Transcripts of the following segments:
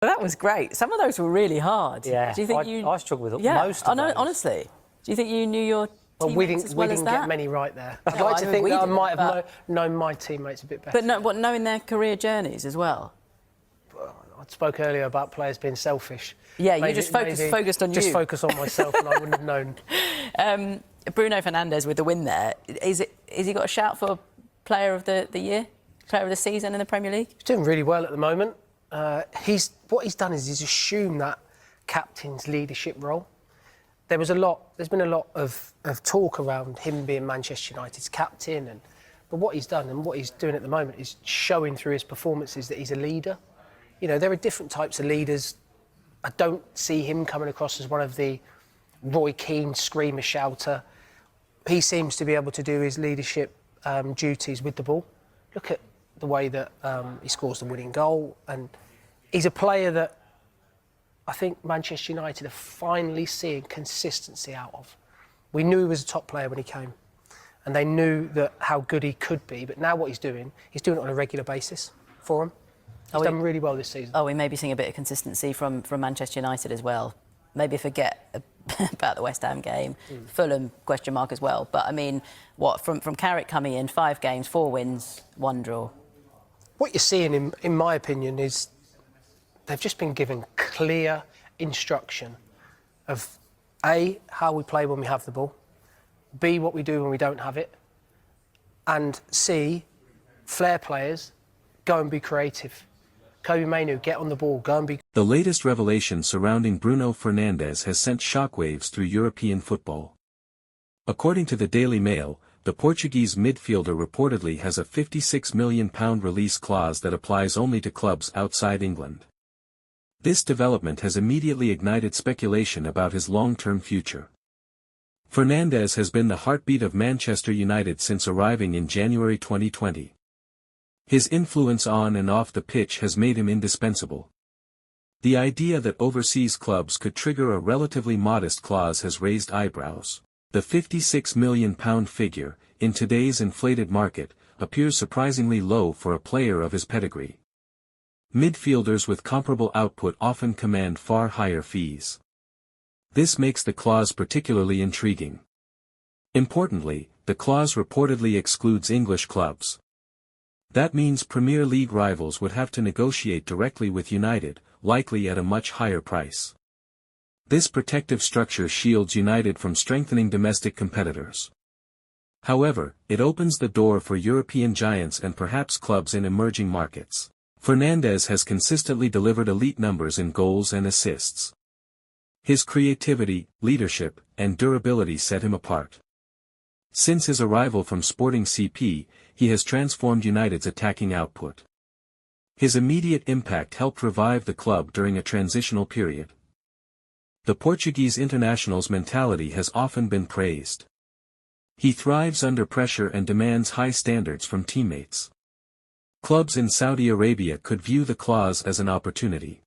that was great. Some of those were really hard. Yeah, Do you think I struggled with most of those. Honestly. Do you think you knew your teammates as well as that? We didn't get many right there. I'd No, like to think that I might have but... known my teammates a bit better. But knowing their career journees as well? I spoke earlier about players being selfish. Yeah, you just focused on you. Just focus on myself and I wouldn't have known. Bruno Fernandes with the win there. Has he got a shout for player of the year? Player of the season in the Premier League? He's doing really well at the moment. What he's done is he's assumed that captain's leadership role. There's been a lot of talk around him being Manchester United's captain, but what he's done and what he's doing at the moment is showing through his performances that he's a leader. You know, there are different types of leaders. I don't see him coming across as one of the Roy Keane screamer shouter. He seems to be able to do his leadership duties with the ball. Look at the way that he scores the winning goal, and he's a player that I think Manchester United are finally seeing consistency out of. We knew he was a top player when he came, and they knew that how good he could be, but now what he's doing it on a regular basis for them. He's done really well this season. Oh, we may be seeing a bit of consistency from Manchester United as well. Maybe forget about the West Ham game. Fulham, question mark as well. But, I mean, from Carrick coming in, 5 games, 4 wins, 1 draw. What you're seeing, in my opinion, is they've just been given clear instruction of A, how we play when we have the ball, B, what we do when we don't have it, and C, flair players, go and be creative. Kobe Mainoo, get on the ball, go and be... The latest revelation surrounding Bruno Fernandes has sent shockwaves through European football. According to the Daily Mail, the Portuguese midfielder reportedly has a £56 million release clause that applies only to clubs outside England. This development has immediately ignited speculation about his long-term future. Fernandes has been the heartbeat of Manchester United since arriving in January 2020. His influence on and off the pitch has made him indispensable. The idea that overseas clubs could trigger a relatively modest clause has raised eyebrows. The £56 million figure, in today's inflated market, appears surprisingly low for a player of his pedigree. Midfielders with comparable output often command far higher fees. This makes the clause particularly intriguing. Importantly, the clause reportedly excludes English clubs. That means Premier League rivals would have to negotiate directly with United, likely at a much higher price. This protective structure shields United from strengthening domestic competitors. However, it opens the door for European giants and perhaps clubs in emerging markets. Fernandes has consistently delivered elite numbers in goals and assists. His creativity, leadership, and durability set him apart. Since his arrival from Sporting CP, he has transformed United's attacking output. His immediate impact helped revive the club during a transitional period. The Portuguese international's mentality has often been praised. He thrives under pressure and demands high standards from teammates. Clubs in Saudi Arabia could view the clause as an opportunity.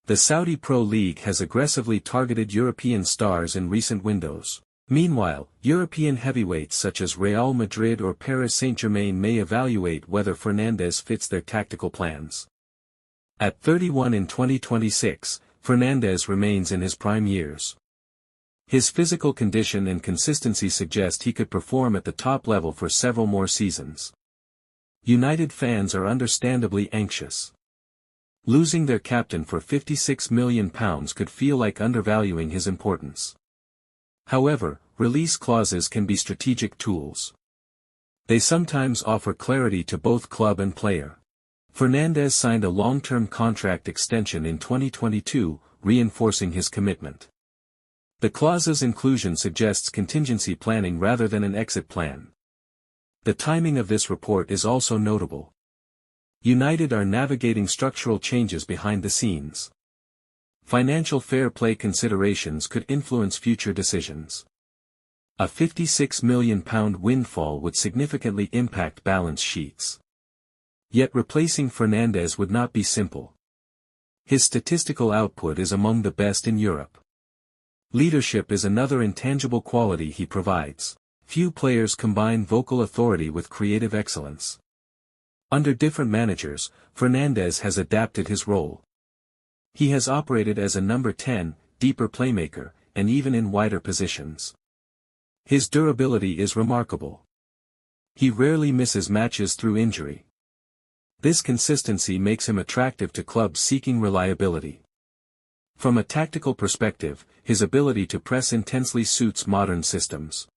The Saudi Pro League has aggressively targeted European stars in recent windows. Meanwhile, European heavyweights such as Real Madrid or Paris Saint-Germain may evaluate whether Fernandes fits their tactical plans. At 31 in 2026, Fernandes remains in his prime years. His physical condition and consistency suggest he could perform at the top level for several more seasons. United fans are understandably anxious. Losing their captain for £56 million could feel like undervaluing his importance. However, release clauses can be strategic tools. They sometimes offer clarity to both club and player. Fernandes signed a long-term contract extension in 2022, reinforcing his commitment. The clause's inclusion suggests contingency planning rather than an exit plan. The timing of this report is also notable. United are navigating structural changes behind the scenes. Financial fair play considerations could influence future decisions. A £56 million windfall would significantly impact balance sheets. Yet replacing Fernandes would not be simple. His statistical output is among the best in Europe. Leadership is another intangible quality he provides. Few players combine vocal authority with creative excellence. Under different managers, Fernandes has adapted his role. He has operated as a number 10, deeper playmaker, and even in wider positions. His durability is remarkable. He rarely misses matches through injury. This consistency makes him attractive to clubs seeking reliability. From a tactical perspective, his ability to press intensely suits modern systems.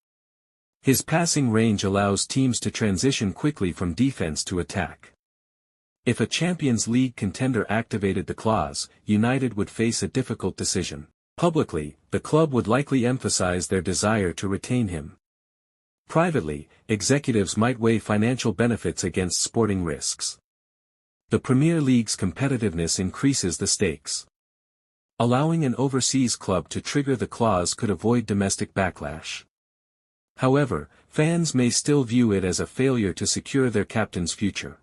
His passing range allows teams to transition quickly from defense to attack. If a Champions League contender activated the clause, United would face a difficult decision. Publicly, the club would likely emphasize their desire to retain him. Privately, executives might weigh financial benefits against sporting risks. The Premier League's competitiveness increases the stakes. Allowing an overseas club to trigger the clause could avoid domestic backlash. However, fans may still view it as a failure to secure their captain's future.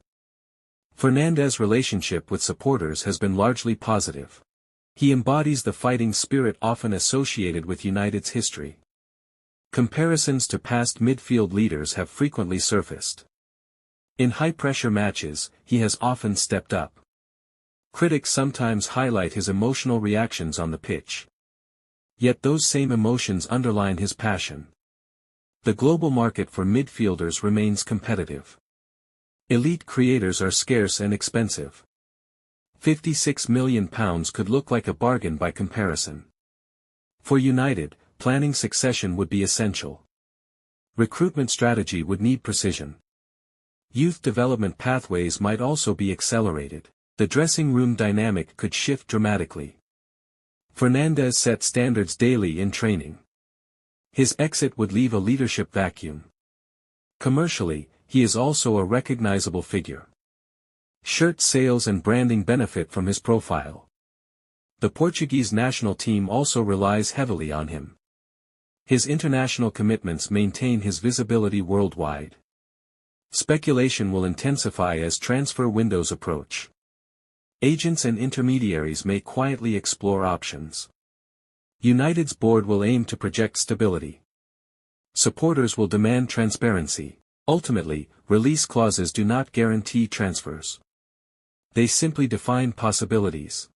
Fernandes' relationship with supporters has been largely positive. He embodies the fighting spirit often associated with United's history. Comparisons to past midfield leaders have frequently surfaced. In high-pressure matches, he has often stepped up. Critics sometimes highlight his emotional reactions on the pitch. Yet those same emotions underline his passion. The global market for midfielders remains competitive. Elite creators are scarce and expensive. £56 million could look like a bargain by comparison. For United, planning succession would be essential. Recruitment strategy would need precision. Youth development pathways might also be accelerated. The dressing room dynamic could shift dramatically. Fernandes set standards daily in training. His exit would leave a leadership vacuum. Commercially, he is also a recognizable figure. Shirt sales and branding benefit from his profile. The Portuguese national team also relies heavily on him. His international commitments maintain his visibility worldwide. Speculation will intensify as transfer windows approach. Agents and intermediaries may quietly explore options. United's board will aim to project stability. Supporters will demand transparency. Ultimately, release clauses do not guarantee transfers. They simply define possibilities.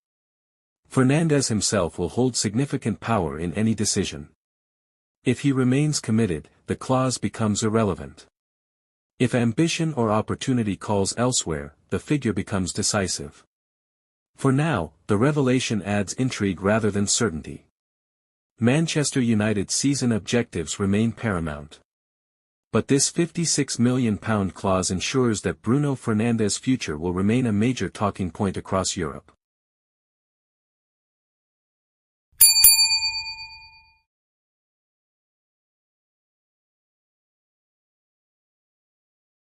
Fernandes himself will hold significant power in any decision. If he remains committed, the clause becomes irrelevant. If ambition or opportunity calls elsewhere, the figure becomes decisive. For now, the revelation adds intrigue rather than certainty. Manchester United's season objectives remain paramount. But this £56 million clause ensures that Bruno Fernandes' future will remain a major talking point across Europe.